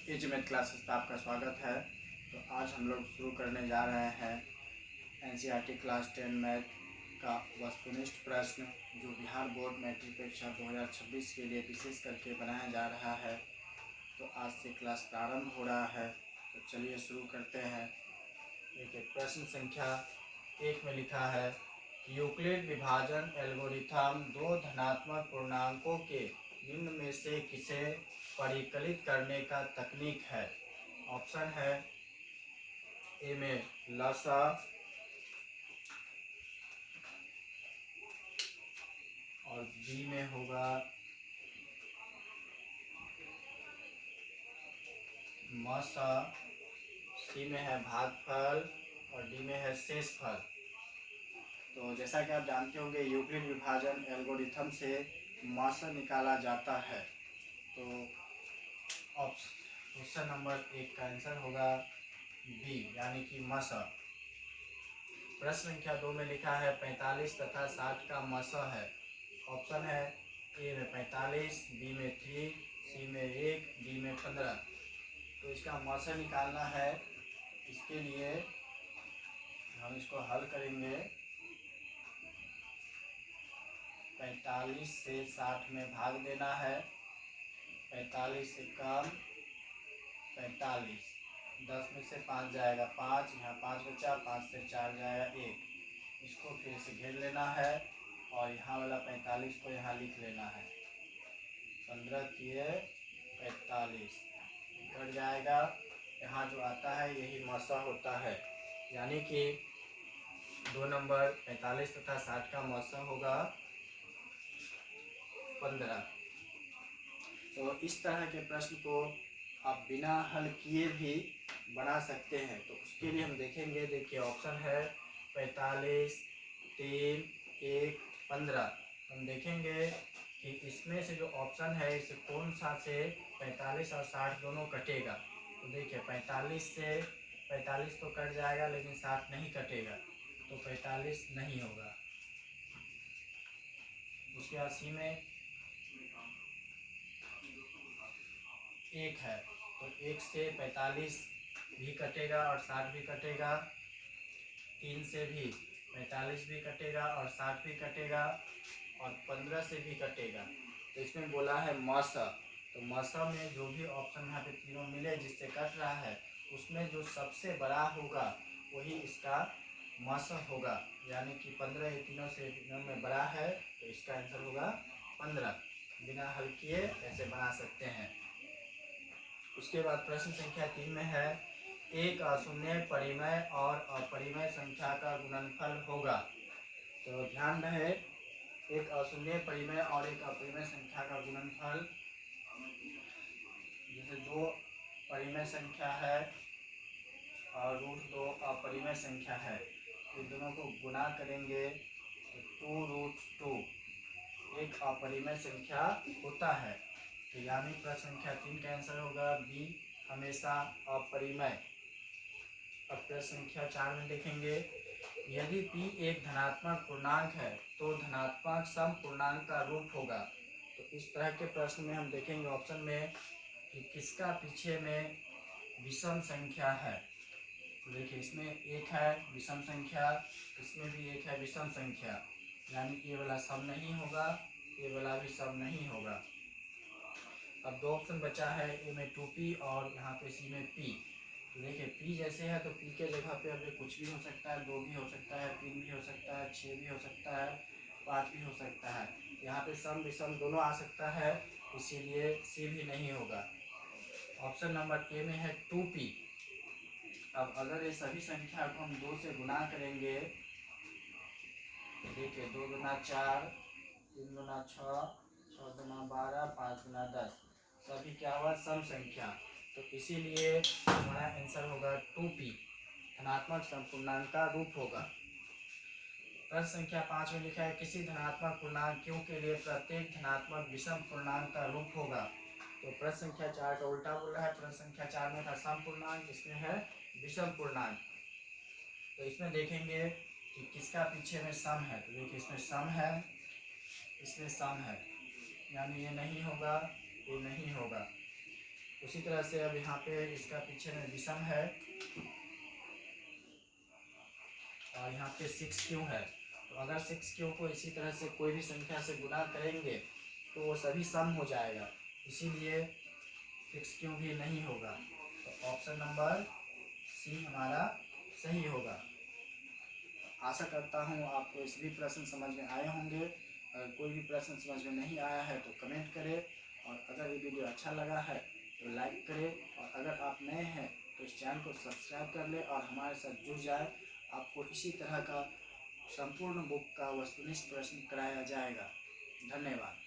As math classes में आपका स्वागत है। तो आज हम लोग शुरू करने जा रहे हैं एनसीईआरटी क्लास 10 मैथ का वस्तुनिष्ठ प्रश्न, जो बिहार बोर्ड मैट्रिक परीक्षा 2026 के लिए विशेष करके बनाया जा रहा है। तो आज से क्लास प्रारंभ हो रहा है, तो चलिए शुरू करते हैं। देखिए, प्रश्न संख्या 1 में लिखा है, यूक्लिड विभाजन एल्गोरिथम दो धनात्मक पूर्णांकों के निम्न में से किसे परिकलित करने का तकनीक है। ऑप्शन है ए में लसा, और बी में होगा मसा, सी में है भागफल और डी में है शेषफल। तो जैसा कि आप जानते होंगे, यूक्लिड विभाजन एल्गोरिथम से मसा निकाला जाता है। तो ऑप्शन नंबर 1 का आंसर होगा बी, यानी कि मसा। प्रश्न संख्या 2 में लिखा है, 45 तथा 60 का मसा है। ऑप्शन है ए में 45, बी में 3, सी में 1, डी में 15। तो इसका मसा निकालना है। इसके लिए हम इसको हल करेंगे। 45 से 60 में भाग देना है। 45 से कम 45, 10 में से 5 जाएगा 5, यहाँ 5 बचा, 5 से 4 जाएगा 1। इसको फिर से घेर लेना है और यहाँ वाला 45 को यहाँ लिख लेना है। 15 किए 45 कट जाएगा। यहाँ जो आता है यही मसा होता है, यानी कि 2 नंबर 45 तथा 60 का मसा होगा 15। तो इस तरह के प्रश्न को आप बिना हल किए भी बना सकते हैं। तो उसके लिए हम देखेंगे। देखिए, ऑप्शन है 45, 3, 1, 15। हम देखेंगे कि इसमें से जो ऑप्शन है, इसे कौन सा से 45 और 60 दोनों कटेगा। तो देखिए, 45 से 45 तो कट जाएगा, लेकिन 60 नहीं कटेगा, तो 45 नहीं होगा। उसके बाद सी में 1 है, तो 1 से 45 भी कटेगा और 60 भी कटेगा। 3 से भी 45 भी कटेगा और 60 भी कटेगा, और 15 से भी कटेगा। तो इसमें बोला है मसा। तो मसा में जो भी ऑप्शन यहाँ पे तीनों मिले जिससे कट रहा है, उसमें जो सबसे बड़ा होगा वही इसका मसा होगा, यानी कि 15 ये तीनों से में बड़ा है, तो इसका आंसर होगा 15। बिना हल किए ऐसे बना सकते हैं। उसके बाद प्रश्न संख्या 3 में है, एक अशून्य परिमेय और अपरिमेय संख्या का गुणनफल होगा। तो ध्यान रहे, एक अशून्य परिमेय और एक अपरिमेय संख्या का गुणनफल, जैसे 2 परिमेय संख्या है और √2 अपरिमेय संख्या है, तो दोनों को गुणा करेंगे तो 2√2 एक अपरिमेय संख्या होता है। तो यानी प्रश्न संख्या 3 का आंसर होगा बी, हमेशा अपरिमेय। अब प्रश्न संख्या 4 में देखेंगे, यदि p एक धनात्मक पूर्णांक है तो धनात्मक सम पूर्णांक का रूप होगा। तो इस तरह के प्रश्न में हम देखेंगे ऑप्शन में कि किसका पीछे में विषम संख्या है। तो देखिए, इसमें 1 है विषम संख्या, इसमें भी 1 है विषम संख्या, यानी ये वाला सम नहीं होगा, ये वाला भी सम नहीं होगा। अब 2 ऑप्शन बचा है, ए में 2p और यहाँ पे सी में p। तो देखिए, p जैसे है तो p के जगह पे अभी कुछ भी हो सकता है, 2 भी हो सकता है, 3 भी हो सकता है, 6 भी हो सकता है, 5 भी हो सकता है। यहाँ पे सम विषम दोनों आ सकता है, इसीलिए सी भी नहीं होगा। ऑप्शन नंबर ए में है 2p। अब अगर ये सभी संख्या को हम 2 से गुणा करेंगे, देखिए 2 गुना 4, 3 गुना 6, 6 गुना 12, 5 गुना 10, सभी क्या हुआ सम संख्या। तो इसीलिए हमारा आंसर होगा 2p, धनात्मक सम पूर्णांक का रूप होगा। प्रश्न संख्या 5 में लिखा है, किसी धनात्मक पूर्णांक q के लिए प्रत्येक धनात्मक विषम पूर्णांक का रूप होगा। तो प्रश्न संख्या 4 का उल्टा बोल रहा है। प्रश्न संख्या 4 में था सम पूर्णांक, इसमें है विषम पूर्णांक। तो इसमें देखेंगे कि किसका पीछे में सम है। तो देखिए, इसमें सम है, इसमें सम है, यानी ये नहीं होगा, ये नहीं होगा। उसी तरह से अब यहाँ पे इसका पीछे में विषम है और यहाँ पे 6 क्यों है। तो अगर 6 क्यों को इसी तरह से कोई भी संख्या से गुना करेंगे तो वो सभी सम हो जाएगा, इसीलिए 6 क्यों भी नहीं होगा। तो ऑप्शन नंबर सी हमारा सही होगा। आशा करता हूँ आपको इस भी प्रश्न समझ में आए होंगे। अगर कोई भी प्रश्न समझ में नहीं आया है तो कमेंट करें, और अगर ये वीडियो अच्छा लगा है तो लाइक करें, और अगर आप नए हैं तो इस चैनल को सब्सक्राइब कर लें और हमारे साथ जुड़ जाए। आपको इसी तरह का संपूर्ण बुक का वस्तुनिष्ठ प्रश्न कराया जाएगा। धन्यवाद।